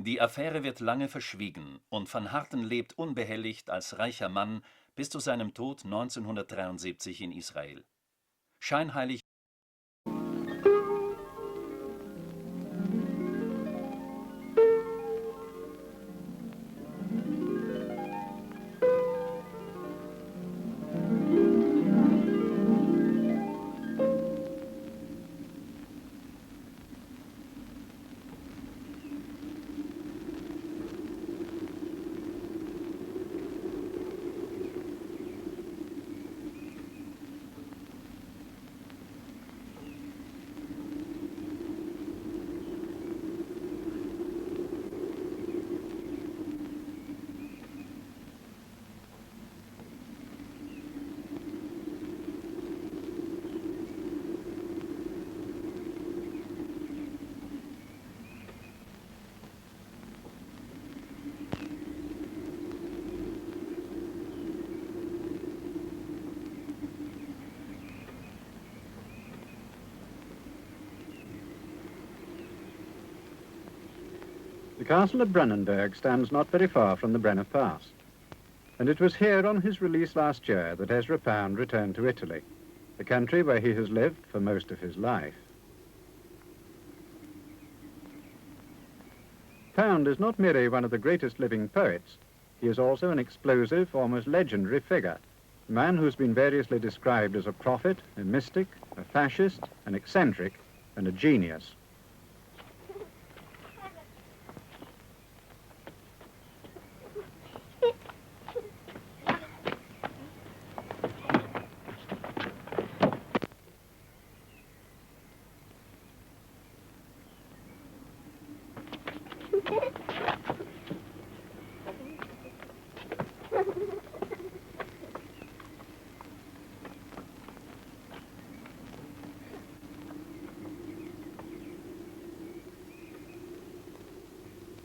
Die Affäre wird lange verschwiegen und van Harten lebt unbehelligt als reicher Mann bis zu seinem Tod 1973 in Israel. Scheinheilig The castle of Brunnenburg stands not very far from the Brenner Pass, and it was here on his release last year that Ezra Pound returned to Italy, the country where he has lived for most of his life. Pound is not merely one of the greatest living poets, he is also an explosive, almost legendary figure, a man who's been variously described as a prophet, a mystic, a fascist, an eccentric, and a genius.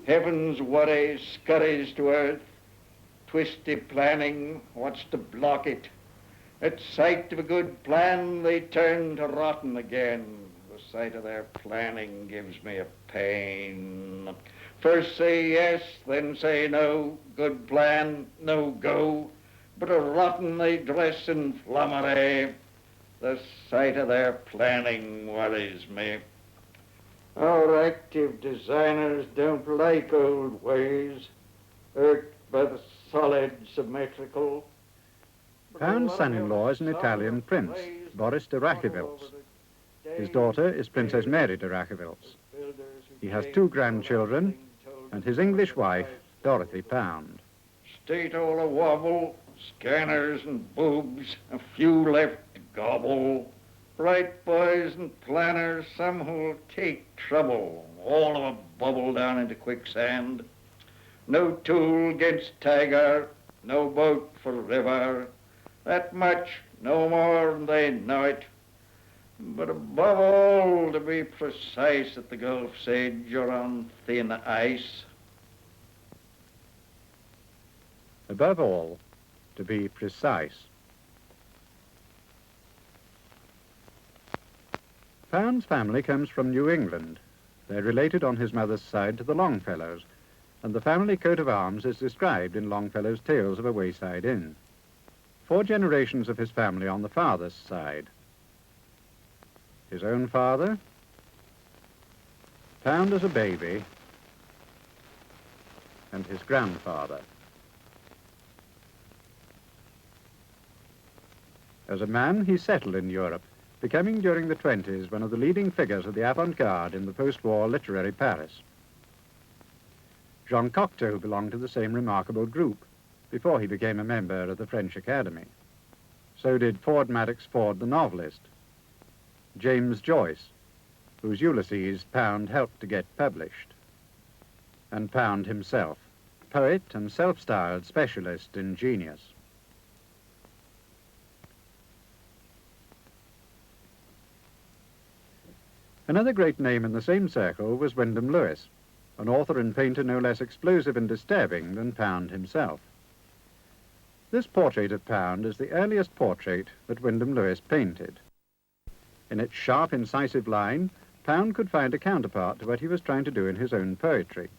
Heaven's worry scurries to earth, twisty planning, what's to block it? At sight of a good plan, they turn to rotten again. The sight of their planning gives me a pain. First say yes, then say no, good plan, no go. But a rotten they dress in flummery. The sight of their planning worries me. Our active designers don't like old ways, irked by the solid, symmetrical. Pound's son-in-law is an Italian prince, Boris de Rachwitz. His daughter is Princess Mary de Rachwitz. He has 2 grandchildren, and his English wife, Dorothy Pound. State all a wobble, scanners and boobs, a few left to gobble. Bright boys and planners, some who'll take trouble, all of a bubble down into quicksand. No tool against tiger, no boat for river, that much, no more than they know it. But above all, to be precise at the Gulf's edge or on thin ice. Above all, to be precise. Pound's family comes from New England. They're related on his mother's side to the Longfellows, and the family coat of arms is described in Longfellow's Tales of a Wayside Inn. 4 generations of his family on the father's side. His own father, Pound as a baby, and his grandfather. As a man, he settled in Europe, becoming during the 20s one of the leading figures of the avant-garde in the post-war literary Paris. Jean Cocteau belonged to the same remarkable group before he became a member of the French Academy. So did Ford Madox Ford the novelist, James Joyce, whose Ulysses Pound helped to get published, and Pound himself, poet and self-styled specialist in genius. Another great name in the same circle was Wyndham Lewis, an author and painter no less explosive and disturbing than Pound himself. This portrait of Pound is the earliest portrait that Wyndham Lewis painted. In its sharp, incisive line, Pound could find a counterpart to what he was trying to do in his own poetry.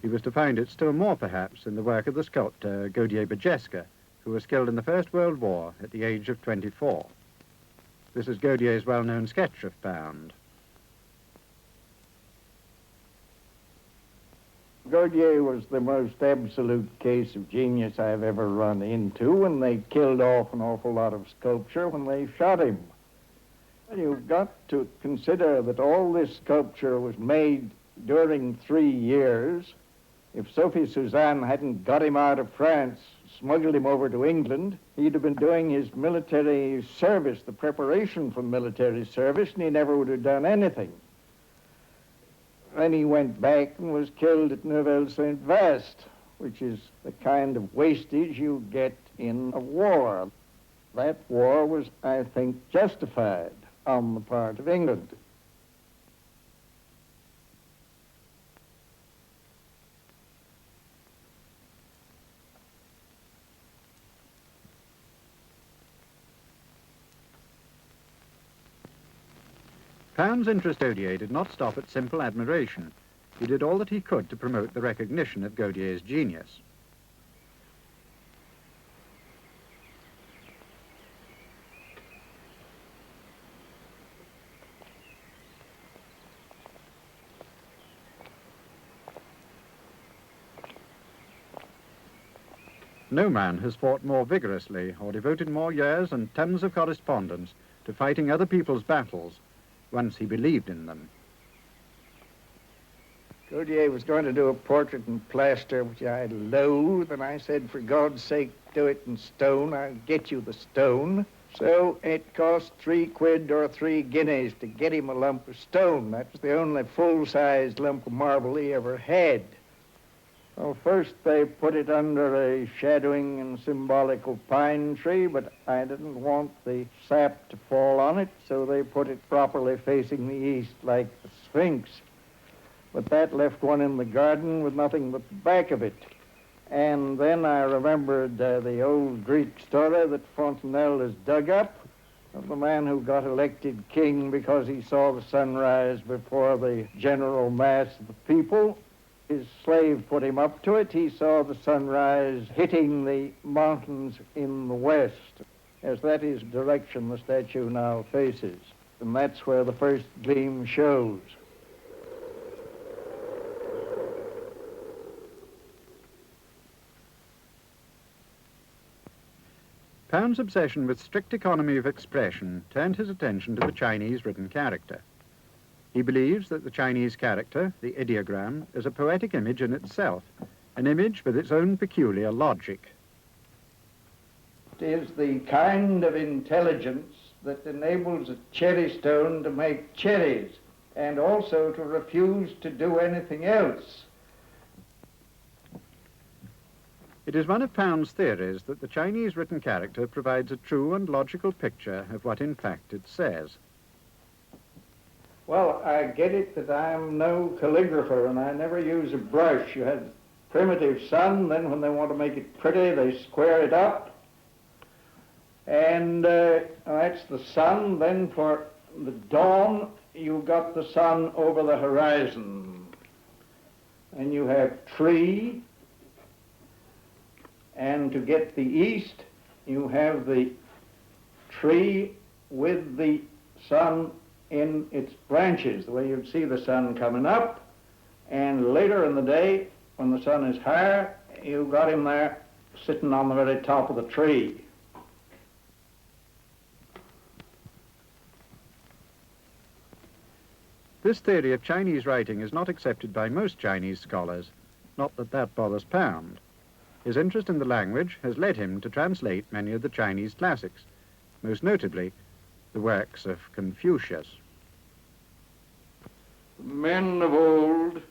He was to find it still more, perhaps, in the work of the sculptor Gaudier-Bajewska, who was killed in the First World War at the age of 24. This is Gaudier's well-known sketch of Pound. Gaudier was the most absolute case of genius I've ever run into, and they killed off an awful lot of sculpture when they shot him. You've got to consider that all this sculpture was made during 3 years. If Sophie Suzanne hadn't got him out of France, smuggled him over to England, he'd have been doing his military service, the preparation for military service, and he never would have done anything. Then he went back and was killed at Neuville-Saint-Vaast, which is the kind of wastage you get in a war. That war was, I think, justified on the part of England. Pound's interest in Gaudier did not stop at simple admiration. He did all that he could to promote the recognition of Gaudier's genius. No man has fought more vigorously or devoted more years and tons of correspondence to fighting other people's battles once he believed in them. Gaudier was going to do a portrait in plaster, which I loathed, and I said, for God's sake, do it in stone. I'll get you the stone. So it cost 3 quid or 3 guineas to get him a lump of stone. That was the only full-sized lump of marble he ever had. Well, first they put it under a shadowing and symbolical pine tree, but I didn't want the sap to fall on it, so they put it properly facing the east like the Sphinx. But that left one in the garden with nothing but the back of it. And then I remembered the old Greek story that Fontenelle has dug up of the man who got elected king because he saw the sunrise before the general mass of the people. His slave put him up to it. He saw the sunrise hitting the mountains in the west, as that is the direction the statue now faces. And that's where the first gleam shows. Pound's obsession with strict economy of expression turned his attention to the Chinese written character. He believes that the Chinese character, the ideogram, is a poetic image in itself, an image with its own peculiar logic. It is the kind of intelligence that enables a cherry stone to make cherries and also to refuse to do anything else. It is one of Pound's theories that the Chinese written character provides a true and logical picture of what in fact it says. Well, I get it that I'm no calligrapher and I never use a brush. You had primitive sun, then when they want to make it pretty, they square it up. And that's the sun. Then for the dawn, you've got the sun over the horizon. And you have tree. And to get the east, you have the tree with the sun in its branches, the way you'd see the sun coming up. And later in the day, when the sun is higher, you've got him there sitting on the very top of the tree. This theory of Chinese writing is not accepted by most Chinese scholars, not that that bothers Pound. His interest in the language has led him to translate many of the Chinese classics, most notably the works of Confucius. Men of old,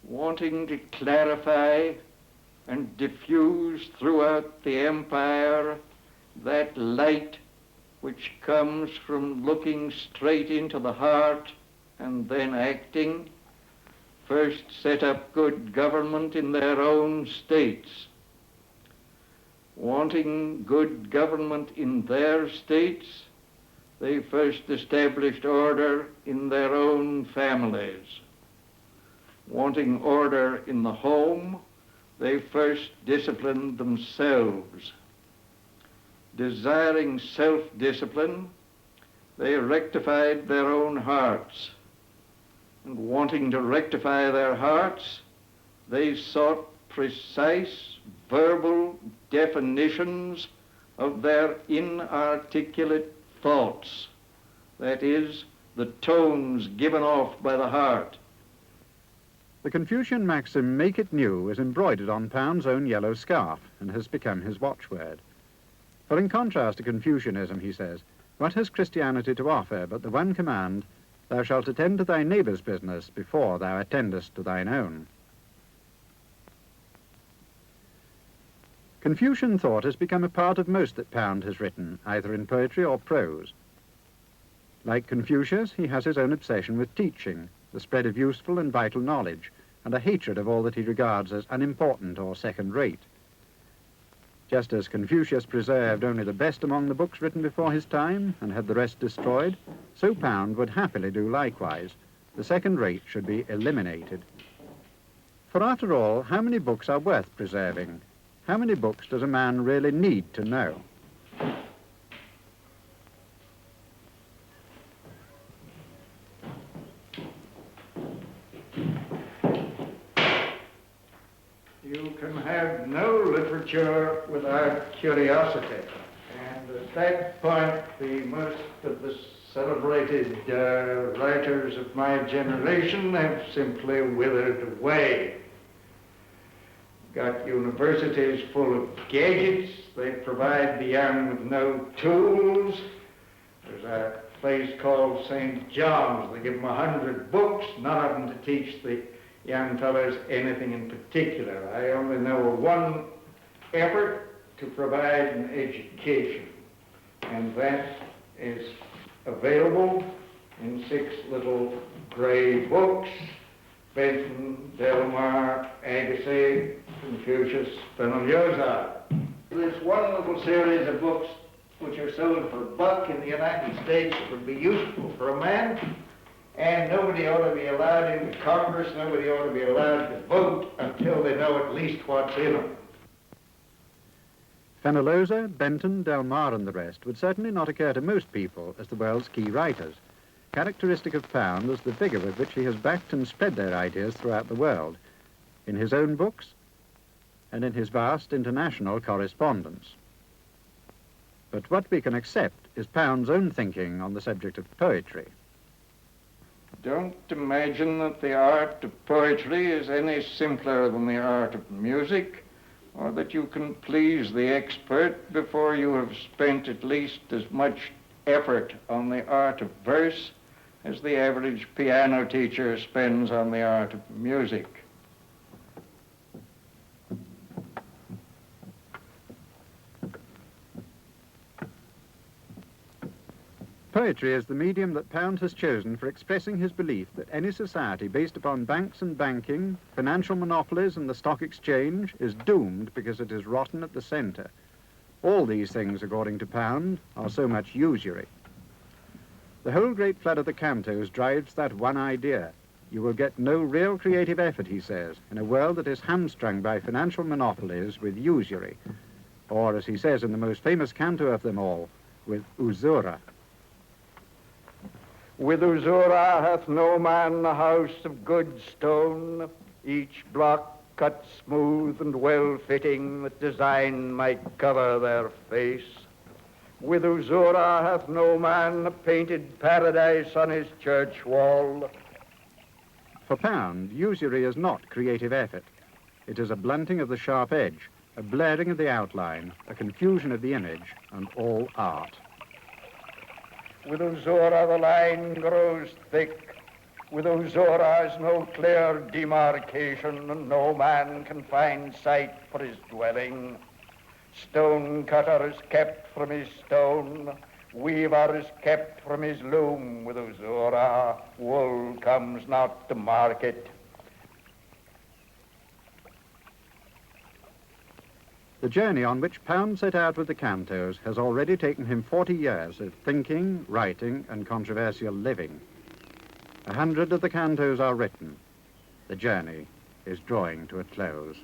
wanting to clarify and diffuse throughout the empire that light which comes from looking straight into the heart and then acting, first set up good government in their own states. Wanting good government in their states, they first established order in their own families. wanting order in the home, they first disciplined themselves. Desiring self-discipline, they rectified their own hearts. And wanting to rectify their hearts, they sought precise verbal definitions of their inarticulate thoughts, that is, the tones given off by the heart. The Confucian maxim, "Make it new," is embroidered on Pound's own yellow scarf and has become his watchword. For in contrast to Confucianism, he says, what has Christianity to offer but the one command, "Thou shalt attend to thy neighbour's business before thou attendest to thine own"? Confucian thought has become a part of most that Pound has written, either in poetry or prose. Like Confucius, he has his own obsession with teaching, the spread of useful and vital knowledge, and a hatred of all that he regards as unimportant or second-rate. Just as Confucius preserved only the best among the books written before his time and had the rest destroyed, so Pound would happily do likewise. The second-rate should be eliminated. For after all, how many books are worth preserving? How many books does a man really need to know? You can have no literature without curiosity. And at that point, the most of the celebrated writers of my generation have simply withered away. Got universities full of gadgets. They provide the young with no tools. There's a place called St. John's. They give them 100 books, none of them to teach the young fellows anything in particular. I only know of one effort to provide an education, and that is available in 6 little gray books: Benton, Delmar, Agassiz, Confucius, Spinoza. There's one little series of books which are sold for $1 in the United States that would be useful for a man, and nobody ought to be allowed into Congress, nobody ought to be allowed to vote until they know at least what's in them. Fenollosa, Benton, Delmar and the rest would certainly not occur to most people as the world's key writers. Characteristic of Pound was the vigour with which he has backed and spread their ideas throughout the world, in his own books and in his vast international correspondence. But what we can accept is Pound's own thinking on the subject of poetry. Don't imagine that the art of poetry is any simpler than the art of music, or that you can please the expert before you have spent at least as much effort on the art of verse as the average piano teacher spends on the art of music. Poetry is the medium that Pound has chosen for expressing his belief that any society based upon banks and banking, financial monopolies and the stock exchange is doomed because it is rotten at the centre. All these things, according to Pound, are so much usury. The whole great flood of the cantos drives that one idea. You will get no real creative effort, he says, in a world that is hamstrung by financial monopolies with usury, or, as he says in the most famous canto of them all, with usura. With usura hath no man a house of good stone, each block cut smooth and well-fitting, that design might cover their face. With usura hath no man a painted paradise on his church wall. For Pound, usury is not creative effort. It is a blunting of the sharp edge, a blurring of the outline, a confusion of the image, and all art. With usura the line grows thick. With usura is no clear demarcation, and no man can find site for his dwelling. Stone cutter is kept from his stone, weaver is kept from his loom. With usura, wool comes not to market. The journey on which Pound set out with the cantos has already taken him 40 years of thinking, writing, and controversial living. 100 of the cantos are written. the journey is drawing to a close.